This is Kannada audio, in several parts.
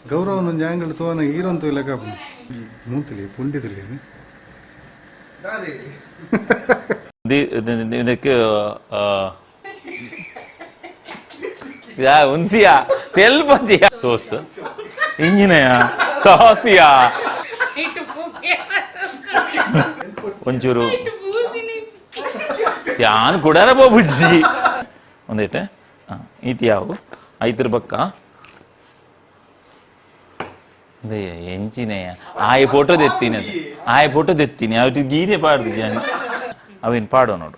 ಗೌರವ ಒಂದು ಆಂಗಲ್ ತೋನ ಈರಂತೂ ಇಲ್ಲ ಕಾಪು ಮೂತಿಲಿ ಪುಂಡಿತಿಲಿ ಇದಕ್ಕೆ ఉందియా తెల్పజియా సోస్ ఇంజినయా సాసియా ಒಂಚೂರು ಯಾನ್ ಕೊಡಾರ ಬಾಬುಜಿ ಒಂದೇಟೆ ಈತಿ ಯಾವು ಐತರ ಪಕ್ಕ ಎಂಚಿನಯ್ಯ ಆಯ ಫೋಟೋ ತೆತ್ತೀನಿ ಅದು ಆಯ ಫೋಟೋ ತೆತ್ತೀನಿ ಅವ್ರಿಗೆ ಗೀತೆ ಪಾಡ್ದು ಜಾನಿ ಅವೇನು ಪಾಡೋ ನೋಡು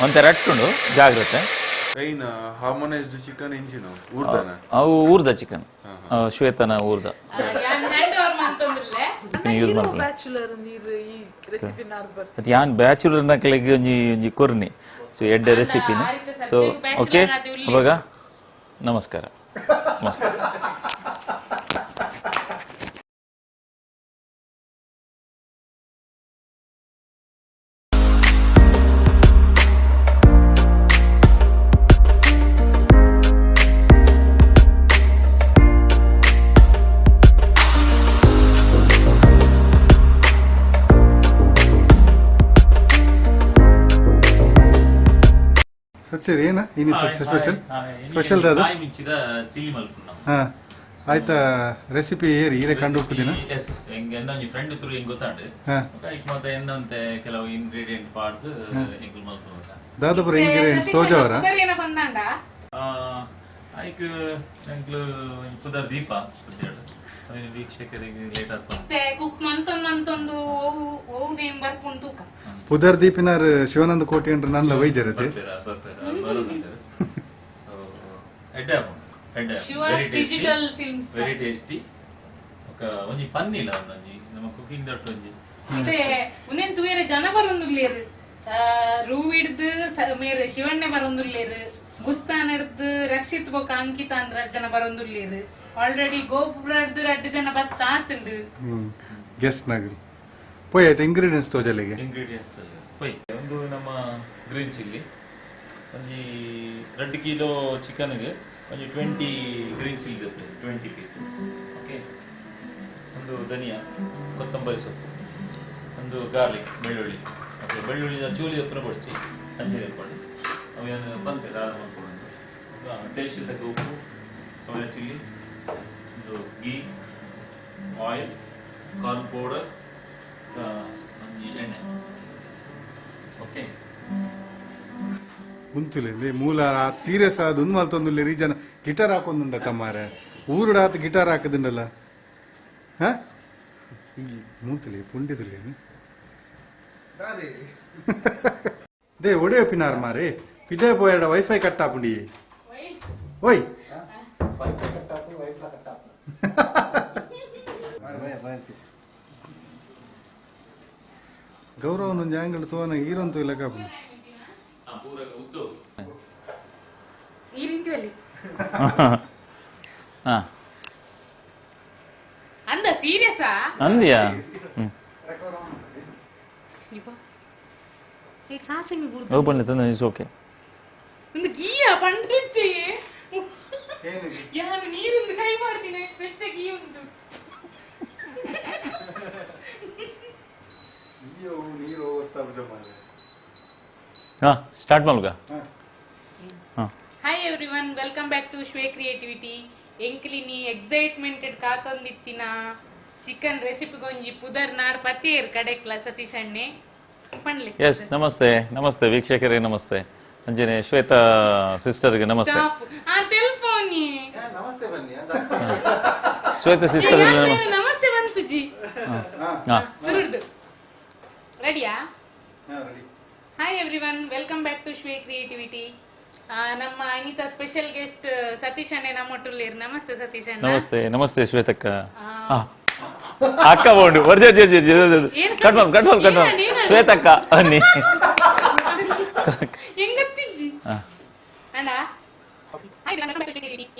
ಒಂಥರ ಅಟ್ಟುಂಡು ಜಾಗ್ರತೆ ಹಾರ್ಮೋನೈಸ್ಡ್ ಚಿಕನ್ ಎಂಚಿನ ಊರ್ದನ ಅವು ಊರ್ದ ಚಿಕನ್ ಶ್ವೇತನ ಊರ್ದ ಯೂಸ್ ಮಾಡ್ಕೊಳ್ಳಿ ಅದು ಯಾನ್ ಬ್ಯಾಚುಲರ್ ನಕಲಿಗೆ ಒಂಜಿ ಒಂಜಿ ಕೊರ್ನಿ ಸೊ ಎಡ್ಡೆ ರೆಸಿಪಿನ ಸೊ ಓಕೆ ಅವಾಗ ನಮಸ್ಕಾರ ಮಸ್ತ್ ಸರಿ ಏನ ಏನಿತ್ತು ಸ್ಪೆಷಲ್ ಸ್ಪೆಷಲ್ ಅದು ಚಿಲ್ಲಿ ಮಲ್ಪುಂಡು ಹಾಂ ಆಯ್ತಾ ರೆಸಿಪಿ ಏರಿ ಈರೆ ಕಂಡು ಹುಟ್ಟಿದಿನ ಎಸ್ ಹೆಂಗೆ ಎನ್ನ ಒಂಜಿ ಫ್ರೆಂಡ್ ಇದ್ರು ಹೆಂಗೆ ಗೊತ್ತಾಂಡು ಐಕ್ ಮತ್ತೆ ಎನ್ನಂತೆ ಕೆಲವು ಇಂಗ್ರೀಡಿಯೆಂಟ್ ಪಾಡ್ದು ಹೆಂಗೆ ಮಲ್ಪುಂಡು ದಾದಾಪುರ ಇಂಗ್ರೀಡಿಯೆಂಟ್ಸ್ ತೋಜವರ ಐಕ್ ಎಂಕ್ಲು ಪುದರ್ ದೀಪ ಸದ್ಯಾಡು ವೀಕ್ಷಕರಿಗೆ ಲೇಟ್ ಆಗ್ತದೆ ಪುದರ್ ದೀಪಿನಾರ್ ಶಿವಾನಂದ ಕೋಟಿ ಅಂದ್ರೆ ನನ್ನ ವೈದ್ಯರತೆ ವೆರಿ ಟೇಸ್ಟಿ ಒಂಜಿ ಫನ್ ಇಲ್ಲ ಒಂದೊಂಜಿ ನಮ್ಮ ಕುಕಿಂಗ್ ದಟ್ ಒಂಜಿ ಉನೇನ್ ತೂಯರೆ ಜನ ಬರೊಂದುಲ್ಲೇರು ರೂವ್ ಹಿಡ್ದು ಮೇರೆ ಶಿವಣ್ಣ ಬರೊಂದುಲ್ಲೇರು ಬುಸ್ತಾನ್ ಹಿಡ್ದು ರಕ್ಷಿತ್ ಬೊಕ ಅಂಕಿತ ಅಂದ್ರ ಜನ ಬರೊಂದುಲ್ಲೇರು ಆಲ್ರೆಡಿ ಗೋಪುರದ್ದು 2 ಜನ ಬತ್ತ ಆತುಂಡು ಗೆಸ್ಟ್ ನಗಲ್ ಪೋಯ್ ಆಯ್ತು ಇಂಗ್ರೀಡಿಯೆಂಟ್ಸ್ ತೋಜಲಿಗೆ ಇಂಗ್ರೀಡಿಯೆಂಟ್ಸ್ ಪೋಯ್ ಒಂದು ನಮ್ಮ ಗ್ರೀನ್ ಚಿಲ್ಲಿ ಒಂಜಿ 2 ಕಿಲೋ ಚಿಕನ್ಗೆ ಒಂಜಿ 20 ಗ್ರೀನ್ ಚಿಲ್ಲಿ ದಪ್ಪೆ 20 ಪೀಸ್ ಓಕೆ ಒಂದು ಧನಿಯಾ ಕೊತ್ತಂಬರಿ ಸೊಪ್ಪು ಒಂದು ಗಾರ್ಲಿಕ್ ಬೆಳ್ಳುಳ್ಳಿ ಓಕೆ ಬೆಳ್ಳುಳ್ಳಿದ ಚೂಲಿ ದಪ್ಪನ ಕೊಡ್ಚಿ ಅಂಜಿ ಹಾಕೊಂಡು ಅವೇನು ಬಂತೆ ದಾರ ಮಾಡ್ಕೊಂಡು ಟೇಸ್ಟ್ ತಕ್ಕ ಉಪ್ಪು ಸೋಯಾ ಚಿಲ್ಲಿ ಒಂದು ಗೀ ಆಯಿಲ್ ಕಾರ್ನ್ ಪೌಡರ್ ಒಂಜಿ ಎಣ್ಣೆ ಓಕೆ ಮುಂತುಲೆ ಮೂಲ ಸೀರಿಯಸ್ ಆದ ಒಂದು ಮಲ್ತೊಂದುಲ್ಲೆ ರೀಜನ್ ಗಿಟಾರ್ ಹಾಕೊಂದುಂಡ ತಮ್ಮಾರೆ ಊರುಡಾತ್ ಗಿಟಾರ್ ಹಾಕದುಂಡಲ್ಲ ಹಾ ಈ ಮುಂತುಲೆ ಪುಂಡಿದುಲ್ಲೆ ದೇ ಒಡೆಯ ಪಿನಾರ್ ಮಾರೆ ಪಿದೆ ಪೋಯಡ ವೈಫೈ ಕಟ್ ಹಾಪುಂಡಿ ಓಯ್ ಗೌರವ ಒಂದು ಆಂಗಲ್ ತೋನ ಈರಂತೂ ಇಲ್ಲ ಕಾಪು ಅಂದ ಸೀರಿಯಸ್ ಅಂದಿಯಾ ಓಪನ್ ತಂದ ಇಟ್ಸ್ ಓಕೆ ಒಂದು ಗೀಯ ಪಂಡ್ರಿಚ್ಚಿ ಯಾರು ನೀರೊಂದು ಕೈ ಮಾಡ್ತೀನಿ ಬೆಚ್ಚ ಗೀ ಉಂಟು ನೀರು ಹಾ ಸ್ಟಾರ್ಟ್ ಮಾಡ್ಲುಗ hi everyone welcome back to Shwe creativity ಎಂಕ್ಲಿನಿ ಎಕ್ಸೈಟ್ಮೆಂಟೆಡ್ ಕಾತೊಂದಿತ್ತಿನ ಚಿಕನ್ ರೆಸಿಪಿ ಗೊಂಜಿ ಪುದರ್ ನಾಡ್ ಪತಿಯರ್ ಕಡೆಕ್ಲ ಸತೀಶ್ ಅಣ್ಣೆ ಪಣ್ಲೆ ಎಸ್ ನಮಸ್ತೆ ನಮಸ್ತೆ ವೀಕ್ಷಕರಿಗೆ ನಮಸ್ತೆ ಅಂಜನೆ ಶ್ವೇತಾ ಸಿಸ್ಟರ್ಗೆ ನಮಸ್ತೆ ಆ ಟೆಲಿಫೋನಿ ನಮಸ್ತೆ ಬನ್ನಿ ಶ್ವೇತಾ ಸಿಸ್ಟರ್ ನಮಸ್ತೆ ಬಂತುಜಿ ಸುರುಡ್ದು ರೆಡಿಯಾ hi everyone welcome back to Shwe creativity ನಮ್ಮ ಅನಿತಾ ಸ್ಪೆಷಲ್ ಗೆಸ್ಟ್ ಸತೀಶ್ ಅಣ್ಣೆ ನಮ್ಮೊಟ್ಟುಲ್ಲೇರು ನಮಸ್ತೆ ಸತೀಶ್ ಅಣ್ಣ ನಮಸ್ತೆ ನಮಸ್ತೆ ಶ್ವೇತಕ್ಕ ಅಕ್ಕ ಬೋಂಡು ಕಟ್ ಶ್ವೇತಕ್ಕ ಅನ್ನಿ ಹೆಂಗತ್ತಿಜ್ಜಿ ಅಣ್ಣ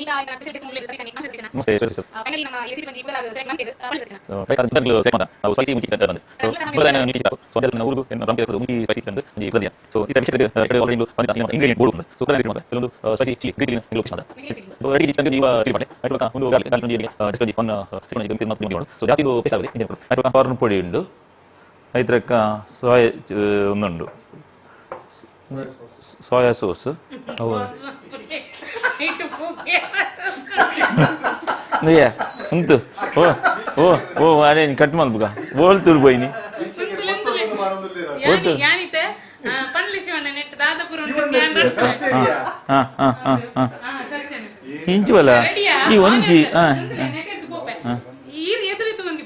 ಈಗ ಸ್ಪೆಷಲ್ ಗೆಸ್ಟ್ ಮುಳ್ಳೆ ಸತೀಶ್ ನಮಸ್ತೆ ನಮಸ್ತೆ ಸರ್. ಫೈನಲಿ ನಮ್ಮ ಎಸಿಪಿ ಬಂದು ಇಬ್ಬರು ಸೆಲೆಕ್ಟ್ ಮಾಡ್ತಿದ್ರು ಅವಳು ಸತೀಶ್ ಸೊ ಕೈ ಇಂಟರ್ವ್ಯೂ ಸೆಟ್ ಮಾಡ ನಾವು ಸ್ಪೈಸಿ ಮುಗಿ ತಂದೆ ಸೊ ಬರಲ್ಲ ನಾನು ನೀತಿ ಸೊ ಅದನ್ನ ನಾವು ಊರು ಏನು ರಾಮಕೇರ ಮುಗಿ ಸ್ಪೈಸಿ ತಂದೆ ಈ ಬದಿಯ ಸೊ ಈ ವಿಷಯದ ಕಡೆ ಆಲ್ರೆಡಿ ಬಂದ ಇಂಗ್ರೀಡಿಯಂಟ್ ಬೋರ್ಡ್ ഉണ്ട് ಸೊ ಕರೆಕ್ಟ್ ಮಾಡಿ ಕೆಲವೊಂದು ಸ್ಪೈಸಿ ಚಿಲ್ಲಿ ಗ್ರೀನ್ ಲೊಕೇಶನ್ ಅದ ರೆಡಿ ಚಿಕನ್ ನೀವು ಟ್ರೈ ಮಾಡಿ ಅದಕ್ಕೆ ಒಂದು garlic garlic discount on chicken chicken ಮತ್ತೆ ನೋಡಿ ಸೊ ಜಾಸ್ತಿ ಪೇಸ್ಟ್ ಆಗಿದೆ ಇಂಜಿನ್ ಅದಕ್ಕೆ ಕಾರ್ನ್ ಪೊಡಿ ಉಂಟು ಐತ್ರಕ್ಕ ಸೋಯಾ ಒಂದುಂಟು ಸೋಯಾ ಸಾಸ್ ನಯ್ಯ ಉಂಟು ಓ ಓ ಓ ಅದೇ ಕಟ್ ಮಾಡ್ಬೇಕ ಬೋಲ್ತುಡು ಬೈನಿ ಯಾನಿತೆ ಪಂಡ್ಲಿ ಶಿವಣ್ಣ ನೆಟ್ ದಾದಾಪುರ ಉಂಟು ಜ್ಞಾನ ಇಂಚುವಲ್ಲ ಈ ಒಂಜಿ ಇದು ಎದುರಿತು ಒಂದು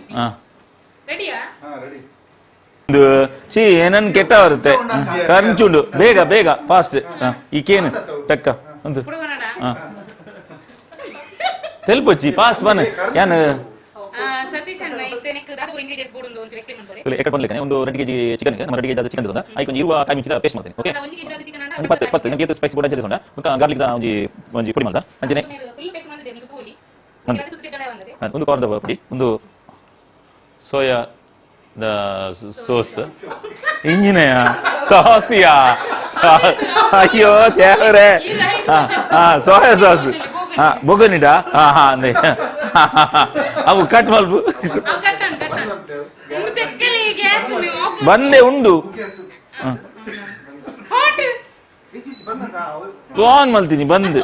ರೆಡಿಯಾ ಒಂದು ಸಿ ಏನನ್ ಕೆಟ್ಟ ಬರುತ್ತೆ ಕರ್ಚುಂಡು ಬೇಗ ಬೇಗ ಫಾಸ್ಟ್ ಈಕೇನು ಟಕ್ಕ ಒಂದು ತೆಲ್ಪೊಚ್ಚಿ ಫಾಸ್ಟ್ ಬನ್ ಯಾನು ಸತೀಶ್ ಅಣ್ಣ ಇತ್ತೇನಕ್ಕೆ ದಾದಾಪುರ ಇಂಗ್ರೀಡಿಯೆಂಟ್ಸ್ ಬೋರ್ಡ್ ಒಂದು ಎಕ್ಸ್ಪ್ಲೇನ್ ಮಾಡ್ತಾರೆ ಎಕಟ್ ಬಂದ್ಲಿಕ್ಕೆ ಒಂದು 2 kg ಚಿಕನ್ ನಮ್ಮ 2 kg ಚಿಕನ್ ತಂದ ಐಕೊಂದು ಇರುವ ಕಾಯಿ ಮುಂಚಿದ ಪೇಸ್ಟ್ ಮಾಡ್ತೀನಿ ಓಕೆ ಒಂದು ಕೆಜಿ ಚಿಕನ್ ಅಣ್ಣ ಒಂದು 10 ನನಗೆ ಸ್ಪೈಸಿ ಬೋರ್ಡ್ ಅಂಜದೆ ಉಂಟಾ ಗಾರ್ಲಿಕ್ ದ ಒಂಜಿ ಪುಡಿ ಮಾಡ್ದ ಅಂಜನೆ ಫುಲ್ ಪೇಸ್ಟ್ ಮಾಡಿದೆ ನೀವು ಪೂಲಿ ಎರಡು ಸುತ್ತಿಗೆ ಕಡೆ ಬಂದಿದೆ ಒಂದು ಕಾರ್ದ ಪುಡಿ ಒಂದು ಸೋಯಾ ದ ಸೋಸ್ ಇಂಜಿನೆಯ ಸಾಸಿಯಾ ಅಯ್ಯೋ ದೇವರೇ ಸೋಯಾ ಸಾಸ್ ಬೊಗನಿಡ ಅಂದೆ ಅವು ಕಟ್ ಮಲ್ಪು ಬಂದೆ ಉಂಡು ಆನ್ ಮಲ್ತೀನಿ ಬಂದು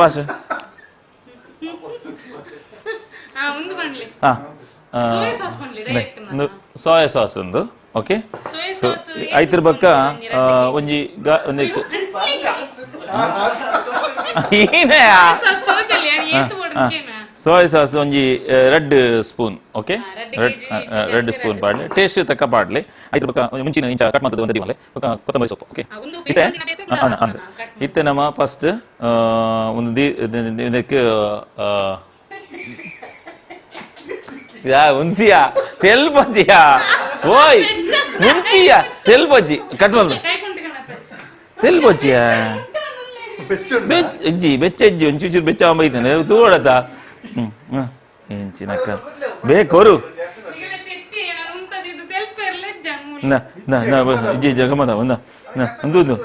ಪಾಸ್ ಸೋಯಾ ಸಾಸ್ ಒಂದು ಓಕೆ ಸೊ ಐತರ ಬಕ್ಕ ಒಂಜಿ ಒಂದು ಸೋಯಾ ಸಾಸ್ ಒಂಜಿ red spoon okay red spoon ಪಾಡ್ಲಿ ಟೇಸ್ಟ್ ತಕ್ಕ ಪಾಡ್ಲಿ ಐತರ ಬಕ್ಕ ಮುಂಚಿನ ಇಂಚ ಕಟ್ ಮಾಡ್ತದೆ ಒಂದು ದಿವಲೆ ಕೊತ್ತಂಬರಿ ಸೊಪ್ಪು ಓಕೆ ಇತ್ತೆ ಇತ್ತೆ ನಮ್ಮ ಫಸ್ಟ್ ಒಂದು ಇದಕ್ಕೆ ಉಂತಿಯಾ ತೆಲ್ಪಜ್ಜಿಯಾ ಓಯ್ ಉಂತಿಯಾ ತೆಲ್ಪಜ್ಜಿ ಕಟ್ ಮಾಡ್ದು ತೆಲ್ಪಜ್ಜಿಯಾ ಬೆಜ್ಜಿ ಬೆಚ್ಚಜ್ಜಿ ಒಂಚೂರು ಬೆಚ್ಚ ಬೈತಾನೆ ತೂಡತ ಎಂಚಿನಕ್ಕ ಬೇಕೋರು ಇಜ್ಜಿ ಜಗಮದ ಒಂದು ಒಂದು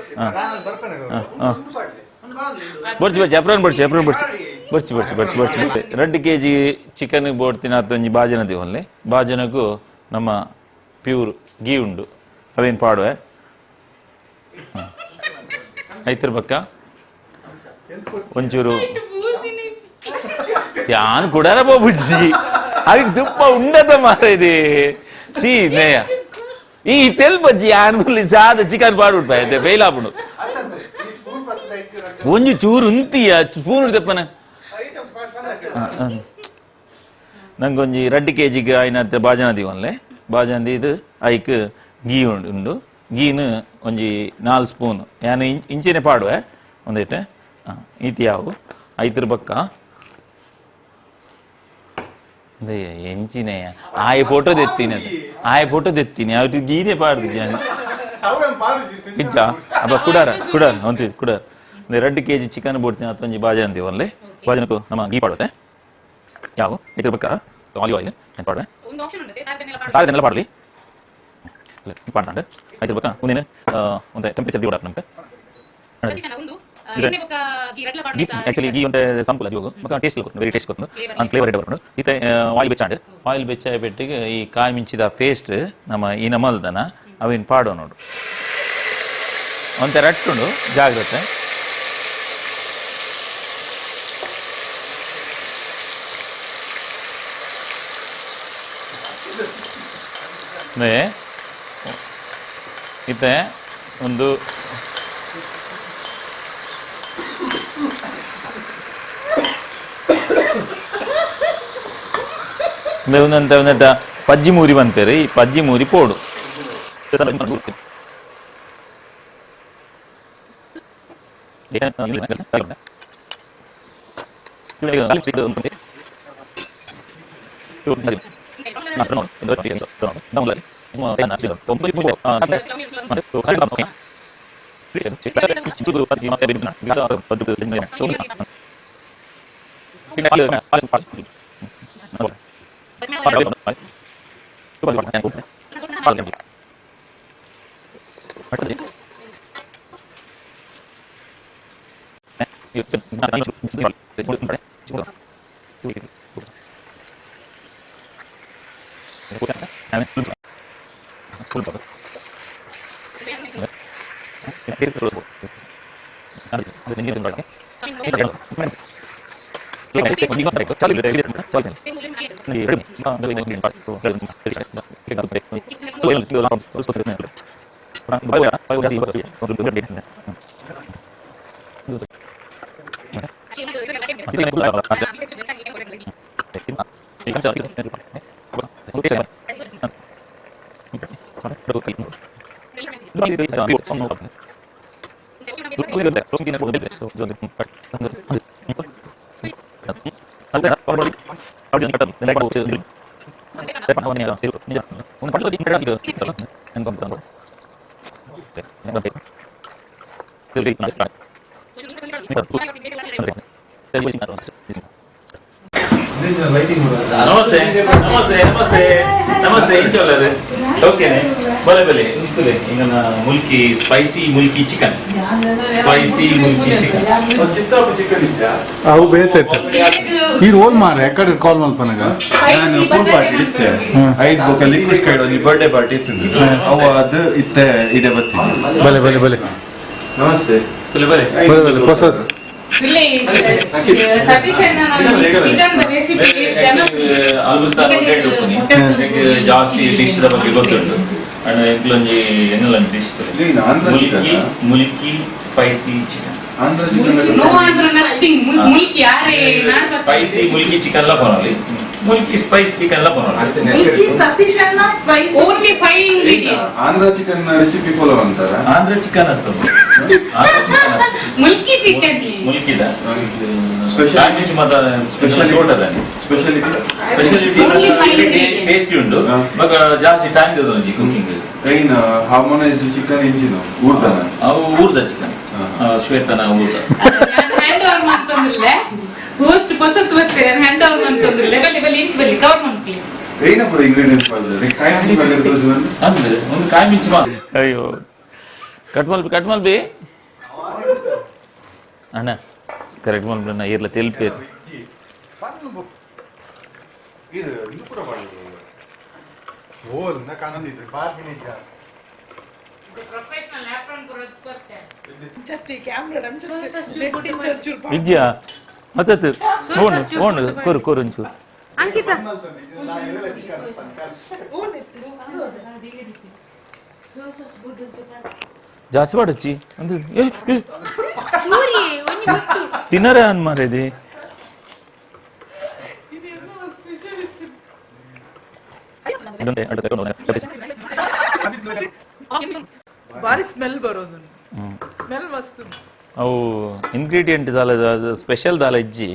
ಬರ್ಚಿ ಬರ್ಚಿ ಅಪ್ರಾನ್ ಬರ್ಚಿ ಅಪ್ರಾನ್ ಬರ್ಚಿ ಬರ್ಚಿ ಬರ್ಚಿ ಬರ್ಚಿ ಬರ್ಚಿ ಬರ್ಚಿ 2 kg ಚಿಕನ್ ಬೋಡ್ತಿನ ಅತ್ತೊಂಜಿ ಬಾಜನ ದಿವನ್ಲಿ ಬಾಜನಗೂ ನಮ್ಮ ಪ್ಯೂರ್ ಗೀ ಉಂಡು ಅವೇನು ಪಾಡುವೆ ಐತರ ಬಕ್ಕ ಒಂಚೂರು ಯಾನ್ ಕುಡಾರ ಬುಜ್ಜಿ ಅದಕ್ಕೆ ತುಪ್ಪ ಉಂಡದ ಮಾರ ಇದೆ ಸೀ ನೇಯ ಈ ತೆಲ್ ಬಜ್ಜಿ ಯಾನ್ ಸಾದ ಚಿಕನ್ ಪಾಡು ಉಂಟು ಫೇಲ್ ಆಪುಂಡು ಒಂಜಿ ಚೂರು ಉಂತಿಯ ಸ್ಪೂನ್ ಹಿಡ್ದಪ್ಪನ ನಂಗೊಂಜಿ 2 kg ಆಯ್ನ ಬಾಜನ ದಿವನ್ಲೆ ಬಾಜನ ಇದು ಐಕ್ ಗೀ ಉಂಡು ಗೀನು ಒಂಜಿ 4 ಸ್ಪೂನ್ ಯಾನು ಇಂಚಿನ ಪಾಡುವೆ ಒಂದೇಟೆ ಈತಿ ಯಾವು ಐತರ ಬಕ್ಕ ಎಂಚಿನೆಯ ಆಯ ಫೋಟೋ ತೆತ್ತೀನಿ ಅವ್ರಿಗೆ ಗೀನೇ ಪಾಡ್ದು ಜಾನ್ ಇಜ್ಜ ಅಬ್ಬ ಕುಡಾರ ಒಂತಿ ಕುಡಾರ 2 kg ಚಿಕನ್ ಬೋಡ್ತೀನಿ ಅತ್ತೊಂಜಿ ಬಾಜನ ಅಂತೀವಲ್ಲಿ ಬಾಜನಕ್ಕೂ ನಮ್ಮ ಗೀ ಪಾಡುತ್ತೆ ಯಾವ ಇದ್ರ ಬಕ್ಕ ಆಲಿವ್ ಆಯಿಲ್ ಏನು ಪಾಡುವೆ ತಾರದನ್ನೆಲ್ಲ ಪಾಡಲಿ ಪಾಡ್ತಾಂಡು ಐದ್ರ ಬಕ್ಕ ಒಂದೇನು ಒಂದು ಟೆಂಪರೇಚರ್ ದಿ ಓಡಾಟ ನಮ್ಗೆ ಆಕ್ಚುಲಿ ಗೀ ಒಂటే ಸಂಪುಲ ಜೋಗು ಮಕ್ಕ ಟೇಸ್ಟ್ ಕೊಟ್ಟು ವೆರಿ ಟೇಸ್ಟ್ ಕೊಟ್ಟು ಅನ್ ಫ್ಲೇವರ್ ಎಡ್ ಬರ್ಕೊಂಡು ಇತ್ತೆ ಆಯಿಲ್ ಬೆಚ್ಚಾಂಡು ಆಯಿಲ್ ಬೆಚ್ಚಾಯ ಪೆಟ್ಟಿಗೆ ಈ ಕಾಯಿ ಮಿಂಚಿದ ಪೇಸ್ಟ್ ನಮ್ಮ ಈ ನಮಲ್ದನ ಅವೇನು ಪಾಡೋ ನೋಡು ಒಂಥರ ಅಟ್ಟುಂಡು ಜಾಗ್ರತೆ ಇತ್ತೆ ಒಂದು ಒಂದಂತ ಪಜ್ಜಿ ಮೂರಿ ಬಂತೇರಿ ಈ ಪಜ್ಜಿ ಮೂರಿ ಪೋಡು ನಮಸ್ತೆ ನಮಸ್ತೆ ನಮಸ್ತೆ ನಮಸ್ತೆ ಏನ್ ಚೊಲ್ಲರು ಓಕೆನೆ ಬಲೆ ಬಲೆ ಇಂತುಲೆ ಇಂಗನ ಮುಲ್ಕಿ ಸ್ಪೈಸಿ ಮುಲ್ಕಿ ಚಿಕನ್ ಚಿತ್ತಾಪು ಚಿಕನ್ ಇದ್ಯಾ ಅವು ಬೇಯ್ತೈತೆ ಈ ರೋಲ್ ಮಾರ ಯಾಕಡೆ ಕಾಲ್ ಮಲ್ಪನಾಗ ನಾನು ಪೂಲ್ ಪಾರ್ಟಿ ಇತ್ತೆ ಐದು ಬೊಕ್ಕ ಲಿಕ್ವಿಡ್ ಸ್ಕೈಡ್ ಒಂದು ಬರ್ಡೇ ಪಾರ್ಟಿ ಇತ್ತು ಅವ ಅದು ಇತ್ತೆ ಇದೆ ಬರ್ತೀನಿ ಬಲೆ ಬಲೆ ಬಲೆ ನಮಸ್ತೆ ತುಲೆ ಬಲೆ ಬಲೆ ಬಲೆ ಹೊಸದು ಸತೀಶ್ ಅಣ್ಣ ಚಿಕನ್ ರೆಸಿಪಿ ಜಾಸ್ತಿ ಡಿಶ್ ಬಗ್ಗೆ ಗೊತ್ತುಂಟು ಅಂಡ್ ಎಂಕ್ಲೊಂಜಿ ಎನ್ನಲ ಡಿಶ್ ನೀನು Andhra Mulki Mulki spicy chicken Andhra chicken no Andhra nothing Mulki ಯಾರೇ ಸ್ಪೈಸಿ ಮುಲ್ಕಿ ಚಿಕನ್ ಲ ಕೊನಾಲಿ ಮುಲ್ಕಿ ಸ್ಪೈಸಿ ಚಿಕನ್ ಲ ಕೊನಾಲಿ ಮುಲ್ಕಿ ಸತೀಶ್ ಅಣ್ಣ spice only 5 ingredient Andhra chicken recipe follow ಅಂತಾರ ಆಂಧ್ರ ಚಿಕನ್ ಅಂತ ಆಂಧ್ರ ಚಿಕನ್ ಮುಲ್ಕಿ ಚಿಕನ್ ಮುಲ್ಕಿದ Special- ಸ್ಪೆಷಾಲಿಟಿ ಮಾತ ಸ್ಪೆಷಾಲಿಟಿ ಓಟದಲ್ಲಿ speciality speciality Only 5 ingredients. Tasty ಉಂಟು ಬಟ್ ಜಾಸ್ತಿ ಟೈಮ್ ತಗೊಂಡು ಕುಕಿಂಗ್ ಟ್ರೈನ್ ಹಾರ್ಮೋನೈಸ್ಡ್ ಚಿಕನ್ ಇಂಜಿನ್ ಊರ್ದನ ಅವು ಊರ್ದ ಚಿಕನ್ ಶ್ವೇತನ ಊರ್ದ ನಾನು ಹ್ಯಾಂಡ್ ಓವರ್ ಮಾಡ್ತಂದ್ರಲ್ಲ ಹೋಸ್ಟ್ ಪಸತ್ ಬರ್ತಾರೆ ಹ್ಯಾಂಡ್ ಓವರ್ ಮಾಡ್ತಂದ್ರಲ್ಲ ಬಲ್ಲಿ ಬಲ್ಲಿ ಇಂಚ್ ಬಲ್ಲಿ ಕವರ್ ಮಾಡ್ತೀವಿ ಟ್ರೈನ್ ಪೂರ ಇಂಗ್ರೀಡಿಯೆಂಟ್ಸ್ ಮಾಡಿದ್ರೆ ಕಾಯಿ ಮಿಂಚಿ ಮಾಡಿರೋದು ಅಂದ್ರೆ ಒಂದು ಕಾಯಿ ಮಿಂಚು ಮಾ ಅಯ್ಯೋ ಕಟ್ ಮಲ್ಬಿ ಅಣ್ಣ ಕರೆಕ್ಟ್ ಮಲ್ಬಿ ನಾ ಇರ್ಲ ತೆಲ್ಪೇರು ಓಲ್ ನಾ ಕಾಣದಿದ್ರೆ ಪಾರ್ಕಿನಿಗ ಪ್ರೊಫೆಷನಲ್ ಆಪ್ರನ್ ಬರ್ತಾರೆ ಜೊತೆ ಕ್ಯಾಮ್ರಾ ಚೂರು ವಿದ್ಯಾ ಮತ್ತೆ ಓಣು ಓಣು ಕೊರು ಕೊರು ಒಂಚೂರು ಅಂಕಿತಾ ಜಾಸ್ತಿ ಮಾಡಚ್ಚಿ ಅಂದ್ರೆ ಸೂರಿ ಒಂಜಿ ಬಿಟ್ಟು ತಿನ್ನರೆ ಅಂದ್ ಮಾರೇದಿ ಬಾರಿ ಸ್ಮೆಲ್ ಬರೋದು ಸ್ಮೆಲ್ ಮಸ್ತ್ ಅವು ಇಂಗ್ರೀಡಿಯೆಂಟ್ ದಾಲ ಸ್ಪೆಷಲ್ ದಾಲ ಇಜ್ಜಿ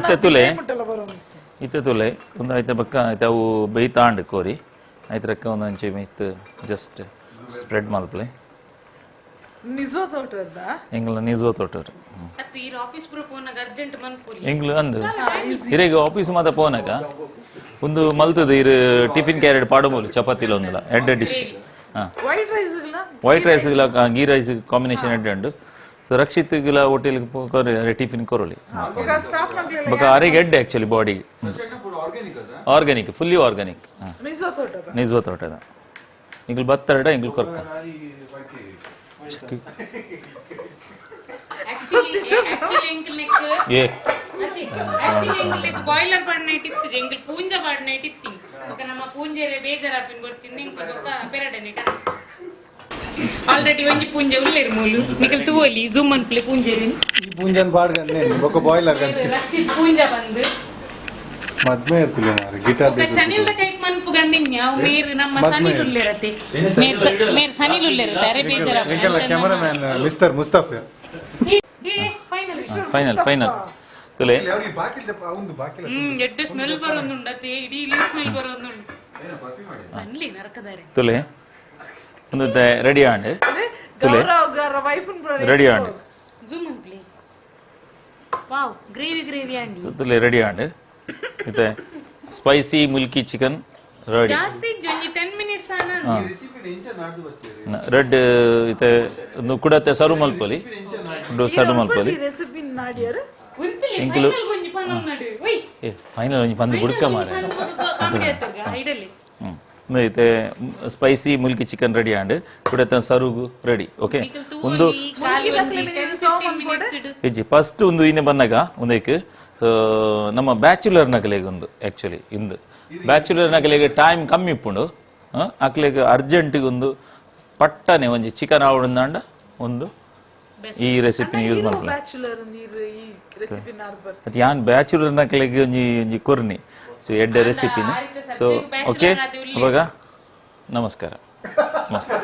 ಇತ್ತುಲೆ ಇತ್ತುಲೆ ಒಂದು ಆಯ್ತು ಬಕ್ಕ ಆಯ್ತು ಅವು ಬೈತಾಂಡ್ ಕೋರಿ ಆಯ್ತರಕ್ಕ ಒಂದು ಅಂಚೆ ಮಿತ್ ಜಸ್ಟ್ ಸ್ಪ್ರೆಡ್ ಮಲ್ಪಲೆ ನಿಜೋ ತೋಟದ ಎಂಗ್ಲ ನಿಜೋ ತೋಟರು ಅತ್ತು ಈ ಆಫೀಸ್ ಪ್ರೊಪೋನಾಗ ಅರ್ಜೆಂಟ್ ಮನ್ಪುರಿ ಎಂಗ್ಲು ಅಂದು ಇರೇಗ ಆಫೀಸ್ ಮಾತ ಪೋನಾಗ ಒಂದು ಮಲ್ತದ ಇರು ಟಿಫಿನ್ ಕ್ಯಾರೆಟ್ ಪಾಡಬೋಲು ಚಪಾತಿಲ ಒಂದಲ್ಲ ಎಡ್ಡೆ ಡಿಶ್ ಹಾಂ ವೈಟ್ ರೈಸ್ ಇಲ್ಲ white rice ghee rice combination ಎಡ್ಡೆ ಉಂಡು ಸೊ ರಕ್ಷಿತ್ ಗಿಲ ಹೋಟೆಲ್ಗೆ ಟಿಫಿನ್ ಕೊರೋಲಿ ಸ್ಟಾಫ್ ಮಕ್ಳೆಲ್ಲ ಬಕ ಅರೆಗೆ ಎಡ್ಡೆ ಆ್ಯಕ್ಚುಲಿ ಬಾಡಿಗೆ ಆರ್ಗ್ಯಾನಿಕ್ ಫುಲ್ಲಿ ಆರ್ಗ್ಯಾನಿಕ್ ಹಾಂ ನಿಜೋ ತೋಟದ ನಿಜ ತೋಟದ ಇಂಗ್ಲು ಬತ್ತರಡ ಇಂಗ್ಲು ಕೊರ್ಕ ಆಕ್ಚುಲಿ ಎಂಕ್ಲೆಕ್ ಏ ಆಕ್ಚುಲಿ ಎಂಕ್ಲೆಕ್ ಬಾಯ್ಲರ್ ಪಾಡ್ನ ಇಟ್ಟಿತ್ತು ಎಂಕ್ಲ್ ಪೂಂಜ ಪಾಡ್ನ ಇಟ್ಟಿತ್ತಿ ಬಕ ನಮ್ಮ ಪೂಂಜೆರೆ ಬೇಜಾರಾಪಿನ್ ಬರ್ತಿಂದ ಎಂಕ್ಲು ಬಕ ಪೆರಡನೆ ಆಲ್ರೆಡಿ ಒಂಜಿ ಪೂಂಜೆ ಉಲ್ಲೇರು ಮೂಲು ನಿಕಲ್ ತೂವಲಿ ಜೂಮ್ ಅನ್ಪ್ಲೆ ಪೂಂಜೆರಿ ಈ ಪುಂಜನ್ ಬಾಡ್ಗನ್ನೇ ಬೊಕ ಬಾಯ್ಲರ್ ಅಂತ ರಕ್ಷಿತ್ ಪೂಂಜ ಬಂದು ಮದ್ಮೆ ಇರ್ತಿಲ್ಲ ಮಾರೆ ಗಿಟಾರ್ ఒక చనిల కైక్ మన్పు గండిన్యా మీరు ನಮ್ಮ సనిల్ ఉల్లేరతే మీరు సనిల్ ఉల్లేరతే అరే బేజారా ಎಂಕೆಲ್ಲ cameraman mister Mustafa final final ತುಲೆ ಅವ್ರಿಗೆ ಬಾಕಿಲ್ ಅವಂದು ಬಾಕಿಲ ಎಡ್ಡೆ ಸ್ಮೆಲ್ ಬರೋದುಂಡತ್ತೆ ಇಡೀ ಇಲ್ಲಿ ಸ್ಮೆಲ್ ಬರೋದುಂಡು ಬನ್ಲಿ ನರಕದಾರೆ ತುಲೆ ಒಂದು ರೆಡಿ ಆಂಡ್ ತುಲೆ Gaurav wife ready and zoom play wow gravy ಅಂಡಿ ತುಲೆ ರೆಡಿ ಆಂಡ್ ಇತ್ತೆ ಸ್ಪೈಸಿ ಮುಲ್ಕಿ ಚಿಕನ್ ರೆಡಿ ಜಾಸ್ತಿ ಒಂಜಿ 10 ಮಿನಿಟ್ಸ್ ಆನ ರೆಡ್ ಇತ್ತೆ ಒಂದು ಕುಡತ್ತೆ ಸರ್ವ್ ಮಲ್ಪೊಲಿ ಸರ್ವ್ ಮಲ್ಪೊಲಿ ರೆಸಿಪಿ ನಾಡಿಯರ್ ಉಂತಲಿ ಇಂಕ್ಲು ಫೈನಲ್ ಗೊಂಜಿ ಪನ್ನೊಂದು ಒಯ್ ಫೈನಲ್ ಒಂಜಿ ಪಂದು ಬುಡ್ಕ ಮಾರೆ ಕಾಮಿಡಿ ಆತಗ ಐಡಲ್ಲಿ ಇತ್ತೆ spicy Mulki chicken ready and ಕುಡತ್ತೆ ಸರ್ವ್ ರೆಡಿ ಓಕೆ ಒಂದು ಹೆಜ್ಜಿ ಫಸ್ಟ್ ಒಂದು ಇನ್ನೆ ಬಂದಾಗ ಒಂದಕ್ಕೆ ನಮ್ಮ ಬ್ಯಾಚುಲರ್ ನಕಲೆಗೆ ಒಂದು ಆ್ಯಕ್ಚುಲಿ ಇಂದು ಬ್ಯಾಚುಲರ್ ನಕಲೆಗೆ ಟೈಮ್ ಕಮ್ಮಿ ಇಪ್ಪುಂಡು ಅಕ್ಲೆಗೆ ಅರ್ಜೆಂಟಿಗೆ ಒಂದು ಪಟ್ಟನೆ ಒಂಜಿ ಚಿಕನ್ ಆವಡಂದಾಂಡ ಒಂದು ಈ ರೆಸಿಪಿನ ಯೂಸ್ ಮಾಡ್ಕೊಳ್ಳಿ ಬ್ಯಾಚುಲರ್ ನೀರು ಈ ರೆಸಿಪಿ ನಾಡ್ಬಾರ್ದು ಅದು ಯಾನ್ ಬ್ಯಾಚುಲರ್ ನಕಲೆಗೆ ಒಂಜಿ ಒಂಜಿ ಕೊರ್ನಿ ಸೊ ಎಡ್ಡೆ ರೆಸಿಪಿನ ಸೊ ಓಕೆ ಅವಾಗ ನಮಸ್ಕಾರ ಮಸ್ತ್